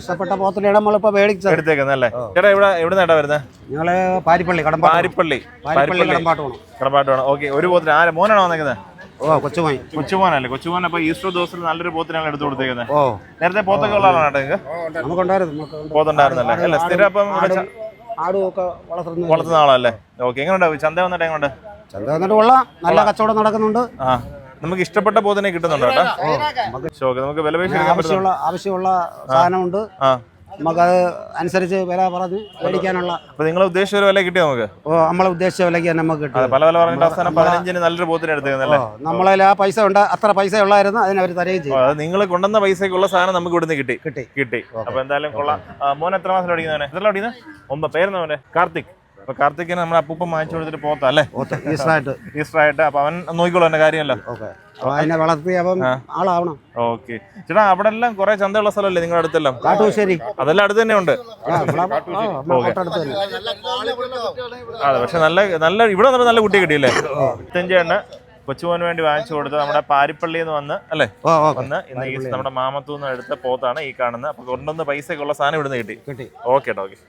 ഇഷ്ടപ്പെട്ട പോത്തിനെയാണ് നമ്മളിപ്പോ മേടിച്ചത്. എടുത്തേക്കുന്നല്ലേ? ചേട്ടാ എവിടെ നേട്ടാ വരുന്നത്? ഞങ്ങള് പാരിപ്പള്ളി പാരിപ്പള്ളി കടമ്പാട്ട് വേണം. ഓക്കെ, ഒരു പോത്തിന് ആരെ മോനാണോ വന്നേക്കുന്നത്? കൊച്ചുമോനല്ലേ? കൊച്ചുമോൻ അപ്പൊ ഈസ്റ്റർ ദിവസത്തിൽ നല്ലൊരു പോത്തിനാണ് എടുത്തു കൊടുത്തേക്കുന്നത്. നേരത്തെ പോത്തൊക്കെ ഉള്ള ആളാണ് നിങ്ങൾക്ക്? പോത്തുണ്ടായിരുന്നല്ലേ? അല്ല സ്ഥിരം അപ്പം വളർത്തുന്ന ആളല്ലേ? ഓക്കെ, എങ്ങനെയുണ്ട് ചന്ത വന്നിട്ട്? എങ്ങനെയുണ്ട് ചന്ത വന്നിട്ട്? കൊള്ളാം, നല്ല കച്ചവടം നടക്കുന്നുണ്ട്. നമുക്ക് ഇഷ്ടപ്പെട്ട പോത്തിനെ കിട്ടുന്നുണ്ടോ കേട്ടോ? നമുക്ക് വില ആവശ്യമുള്ള സാധനമുണ്ട്. നമുക്കത് അനുസരിച്ച് വില പറഞ്ഞ് മേടിക്കാനുള്ള. അപ്പൊ നിങ്ങൾ ഉദ്ദേശിച്ച ഒരു വില കിട്ടിയോ? നമുക്ക് നമ്മളെ ഉദ്ദേശിച്ച വിലയ്ക്ക് തന്നെ നമുക്ക് കിട്ടും. പല വില പറഞ്ഞിട്ട് അവസാനം 15-ന് നല്ലൊരു പോത്തിനെ എടുത്തേക്കുന്നല്ലേ? നമ്മളതിൽ ആ പൈസ ഉണ്ട്, അത്ര പൈസ ഉള്ളായിരുന്നു, അതിന് അവർ തരുകയും ചെയ്യും. അത് നിങ്ങൾ കൊണ്ടുവന്ന പൈസക്കുള്ള സാധനം നമുക്ക് ഇവിടുന്ന് കിട്ടി. അപ്പൊ എന്തായാലും കൊള്ളാം. മോൻ എത്ര മാസം പഠിക്കുന്നവനെ? എത്ര പഠിക്കുന്നത്? പേരുന്ന മോനെ കാർത്തിക്. അപ്പൊ കാർത്തിക്കിന് നമ്മുടെ അപ്പൂപ്പം വാങ്ങിച്ചു കൊടുത്തിട്ട് പോത്തല്ലേ? ഈസ്റ്റർ ആയിട്ട്. അപ്പൊ അവൻ നോക്കിക്കോളൂ എന്റെ കാര്യമല്ലോ. അതിനെ വളർത്തി അവൻ ആളാവണം. ഓക്കെ ചേട്ടാ, അവിടെ എല്ലാം കുറെ ചന്തയുള്ള സ്ഥലമല്ലേ നിങ്ങളുടെ അടുത്തെല്ലാം? കാട്ടുശ്ശേരി അതെല്ലാം അടുത്ത് തന്നെ ഉണ്ട്. അതെ, പക്ഷെ നല്ല ഇവിടെ വന്നപ്പോ നല്ല കുട്ടിയെ കിട്ടിയില്ലേ? 25 കൊച്ചുമോന് വേണ്ടി വാങ്ങിച്ചു കൊടുത്ത് നമ്മുടെ പാരിപ്പള്ളിയിൽ നിന്ന് വന്ന് അല്ലേ? ഇന്ന് ഈ നമ്മുടെ മാമത്തൂന്ന് എടുത്ത പോത്താണ് ഈ കാണുന്നത്. അപ്പൊ കൊണ്ടുവന്ന പൈസക്കുള്ള സാധനം ഇവിടുന്ന് കിട്ടി. ഓക്കെ.